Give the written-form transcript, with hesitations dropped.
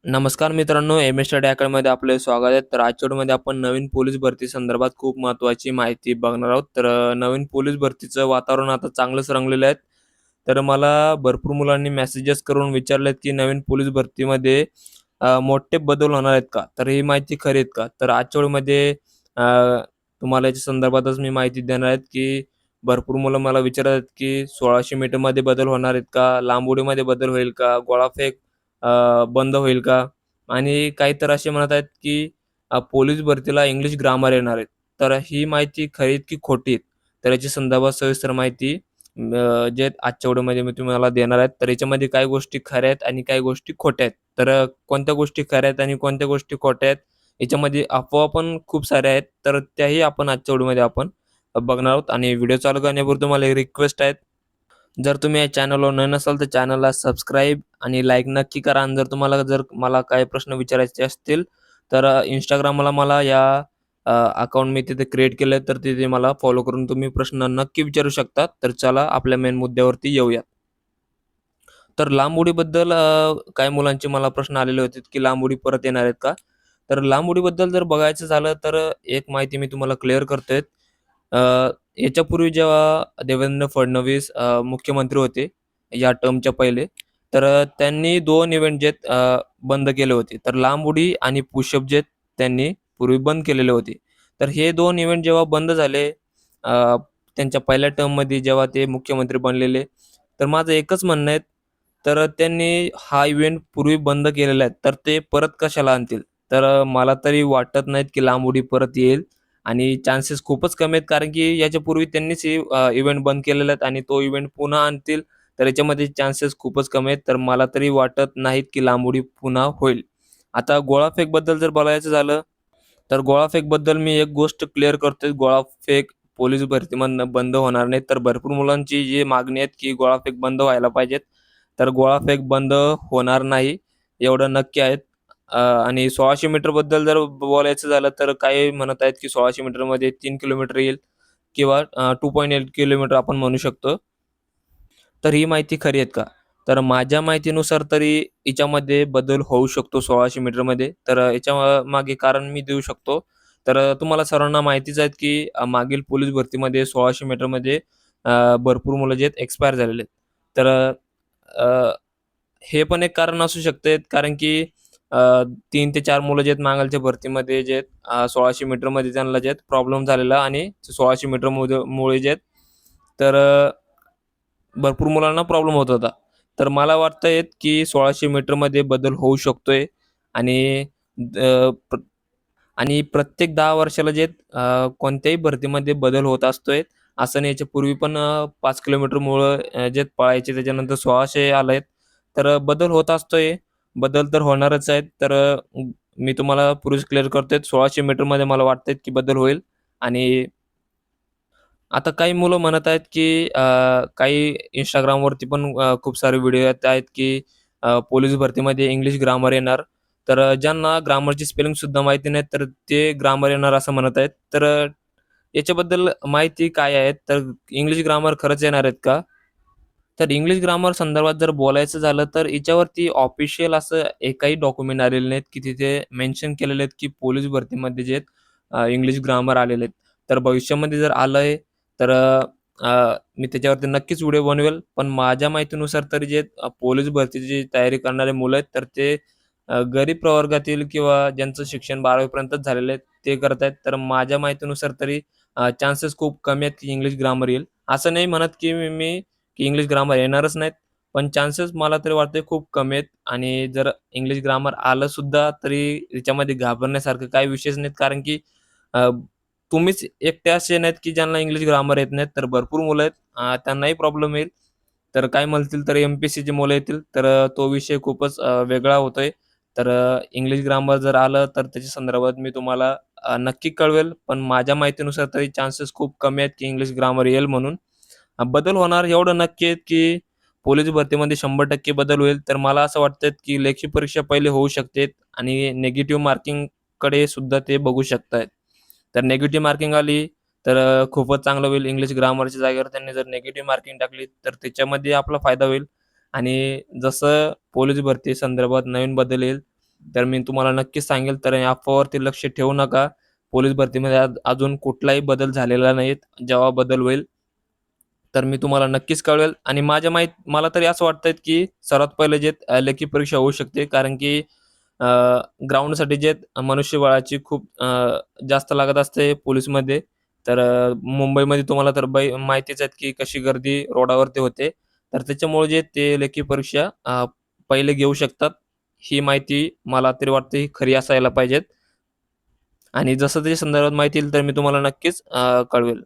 नमस्कार मित्रांनो, M S study अकॅडमीमध्ये आपले स्वागत आहे. तर आजच्या व्हिडिओमध्ये आपण नवीन पोलीस भरती संदर्भात खूप महत्त्वाची माहिती बघणार आहोत. तर नवीन पोलीस भरतीचं वातावरण आता चांगलंच रंगलेलं आहे. तर मला भरपूर मुलांनी मेसेजेस करून विचारलेत, की नवीन पोलीस भरतीमध्ये मोठे बदल होणार आहेत का? तर ही माहिती खरी आहेत का? तर आजच्या व्हिडिओमध्ये तुम्हाला याच्या संदर्भातच मी माहिती देणार आहे, की भरपूर मुलं मला विचारत आहेत, की 1600 मीटरमध्ये बदल होणार आहेत का? लांब उडीमध्ये बदल होईल का? गोळाफेक बंद होईल का? आणि काही तर असे म्हणत आहेत, की पोलीस भरतीला इंग्लिश ग्रामर येणार आहेत. तर ही माहिती खरी आहेत की खोटी आहेत? तर याच्या संदर्भात सविस्तर माहिती जे आजच्या व्हिडिओमध्ये मी तुम्हाला देणार आहे. तर याच्यामध्ये काही गोष्टी खऱ्या आहेत आणि काही गोष्टी खोट्या आहेत. तर कोणत्या गोष्टी खऱ्या आहेत आणि कोणत्या गोष्टी खोट्या आहेत, याच्यामध्ये अफवा पण खूप साऱ्या आहेत. तर त्याही आपण आजच्या व्हिडिओमध्ये आपण बघणार आहोत. आणि व्हिडिओ चालू करण्यापूर्वी तुम्हाला एक रिक्वेस्ट आहे. जर तुम्ही या चॅनलवर नवीन असाल तर चॅनलला सबस्क्राईब आणि लाईक नक्की करा. आणि जर मला काही प्रश्न विचारायचे असतील तर Instagramला मला या अकाउंट मी तिथे क्रिएट केलं तर तिथे मला फॉलो करून तुम्ही प्रश्न नक्की विचारू शकता. तर चला आपल्या मेन मुद्द्यावरती येऊयात. तर लांब उडीबद्दल काही मुलांचे मला प्रश्न आलेले होते, की लांब उडी परत येणार आहेत का? तर लांब उडीबद्दल जर बघायचं झालं तर एक माहिती मी तुम्हाला क्लिअर करतोय. अ, याच्यापूर्वी जेव्हा देवेंद्र फडणवीस मुख्यमंत्री होते, या टर्मच्या पहिले, तर त्यांनी 2 इव्हेंट जे आहेत बंद केले होते. तर लांब उडी आणि पुशअप जे त्यांनी पूर्वी बंद केलेले होते. तर हे 2 इव्हेंट जेव्हा बंद झाले त्यांच्या पहिल्या टर्ममध्ये जेव्हा ते मुख्यमंत्री बनलेले, तर माझं एकच म्हणणं आहे, तर त्यांनी हा इव्हेंट पूर्वी बंद केलेला आहे, तर ते परत कशाला आणतील? तर मला तरी वाटत नाहीत की लांब उडी परत येईल. आणि चान्सेस खूपच कमी आहेत, कारण की याच्यापूर्वी त्यांनीच हे इव्हेंट बंद केलेले आहेत आणि तो इव्हेंट पुन्हा आणतील, तर याच्यामध्ये चान्सेस खूपच कमी आहेत. तर मला तरी वाटत नाहीत की लांब उडी पुन्हा होईल. आता गोळाफेकबद्दल जर बोलायचं झालं, तर गोळाफेकबद्दल मी एक गोष्ट क्लिअर करतोय, गोळाफेक पोलीस भरतीमधनं बंद होणार नाही. तर भरपूर मुलांची जी मागणी आहे, की गोळाफेक बंद व्हायला पाहिजेत. तर गोळाफेक बंद होणार नाही, एवढं नक्की आहे. आणि 1600 मीटरबद्दल जर बोलायचं झालं, तर काही म्हणत आहेत, की 1600 मीटरमध्ये 3 किलोमीटर येईल किंवा 2.8 किलोमीटर आपण म्हणू शकतो. तर ही माहिती खरी आहेत का? तर माझ्या माहितीनुसार तरी हिच्यामध्ये बदल होऊ शकतो 1600 मीटरमध्ये. तर याच्या मागे कारण मी देऊ शकतो. तर तुम्हाला सर्वांना माहितीच आहे, की मागील पोलीस भरतीमध्ये 1600 मीटरमध्ये भरपूर मुलं जे आहेत एक्सपायर झालेले आहेत. तर अ, हे पण एक कारण असू शकते, कारण की 3 ते 4 मुलं जे आहेत मागालच्या भरतीमध्ये जे आहेत 1600 मीटरमध्ये त्यांना जे आहेत प्रॉब्लेम झालेला आणि 1600 मीटरमध्ये मुळे जे आहेत तर भरपूर मुलांना प्रॉब्लेम होत होता. तर मला वाटतंय की 1600 मीटरमध्ये बदल होऊ शकतोय आणि अ, प्र आणि प्रत्येक 10 वर्षाला जे कोणत्याही भरतीमध्ये बदल होत असतोय. असं नाही याच्यापूर्वी पण 5 किलोमीटरमुळं जे पळायचे त्याच्यानंतर 1600 आलेत. तर बदल होत असतोय. बदल तर होणारच आहेत. तर मी तुम्हाला पूर्वीच क्लिअर करतोय 1600 मीटरमध्ये मला वाटतंय की बदल होईल. आणि आता काही मुलं म्हणत आहेत, की काही Instagramवरती पण खूप सारे व्हिडिओ येत आहेत, की पोलीस भरतीमध्ये इंग्लिश ग्रामर येणार. तर ज्यांना ग्रामरची स्पेलिंगसुद्धा माहिती नाही, तर ते ग्रामर येणार असं म्हणत आहेत. तर याच्याबद्दल माहिती काय आहे? तर इंग्लिश ग्रामर खरंच येणार आहेत का? तर इंग्लिश ग्रामर संदर्भात जर बोलायचं झालं, तर याच्यावरती ऑफिशियल असं एकही डॉक्युमेंट आलेले नाहीत, की तिथे मेन्शन केलेले आहेत, की पोलीस भरतीमध्ये जे आहेत इंग्लिश ग्रामर आलेले आहेत. तर भविष्यामध्ये जर आलंय, तर मी त्याच्यावरती नक्कीच व्हिडिओ बनवेल. पण माझ्या माहितीनुसार तरी जे पोलीस भरतीची तयारी करणारे मुलं आहेत, तर ते गरीब प्रवर्गातील किंवा ज्यांचं शिक्षण 12वी पर्यंतच झालेलं आहे, ते करत आहेत. तर माझ्या माहितीनुसार तरी चान्सेस खूप कमी आहेत, की इंग्लिश ग्रामर येईल. असं नाही म्हणत, की इंग्लिश ग्रामर येणारच नाहीत. पण चान्सेस मला तरी वाटते खूप कमी आहेत. आणि जर इंग्लिश ग्रामर आलं सुद्धा तरी त्याच्यामध्ये घाबरण्यासारखं काही विषयच नाहीत. कारण की अ, तुम्हीच एकटे असे नाहीत, की ज्यांना इंग्लिश ग्रामर येत नाहीत. तर भरपूर मुलं आहेत त्यांनाही प्रॉब्लेम येईल. तर काय म्हणतील तर एम-पी-एस-सीची मुलं येतील. तर तो विषय खूपच वेगळा होतोय. तर इंग्लिश ग्रामर जर आलं तर त्याच्या संदर्भात मी तुम्हाला नक्की कळवेल. पण माझ्या माहितीनुसार तरी चान्सेस खूप कमी आहेत, की इंग्लिश ग्रामर येईल म्हणून. बदल होणार एवढं नक्की आहे, की पोलीस भरतीमध्ये 100% बदल होईल. तर मला असं वाटतं, की लेखी परीक्षा पहिले होऊ शकते आणि निगेटिव्ह मार्किंगकडे सुद्धा ते बघू शकतायत. तर निगेटिव्ह मार्किंग आली, तर खूपच चांगलं होईल. इंग्लिश ग्रामरच्या जागेवर त्यांनी जर निगेटिव्ह मार्किंग टाकली, तर त्याच्यामध्ये आपला फायदा होईल. आणि जसं पोलीस भरती संदर्भात नवीन बदल येईल, तर मी तुम्हाला नक्कीच सांगेल, तर या अफवावरती लक्ष ठेवू नका. पोलीस भरतीमध्ये अजून कुठलाही बदल झालेला नाहीत. जेव्हा बदल होईल, तर मी तुम्हाला नक्कीच कळवेल आणि मला तरी असं वाटतंय, की सर्वात पहिले जे लेखी परीक्षा होऊ शकते. कारण की अ, ग्राउंडसाठी जे मनुष्यबळाची खूप जास्त लागत असते पोलिसमध्ये. तर मुंबईमध्ये तुम्हाला तर माहितीच आहे, की कशी गर्दी रोडावरती होते. तर त्याच्यामुळे जे ते लेखी परीक्षा पहिले घेऊ शकतात. ही माहिती मला तरी वाटते ही खरी असायला पाहिजेत आणि जसं त्याच्या संदर्भात माहिती येईल, तर मी तुम्हाला नक्कीच कळवेल.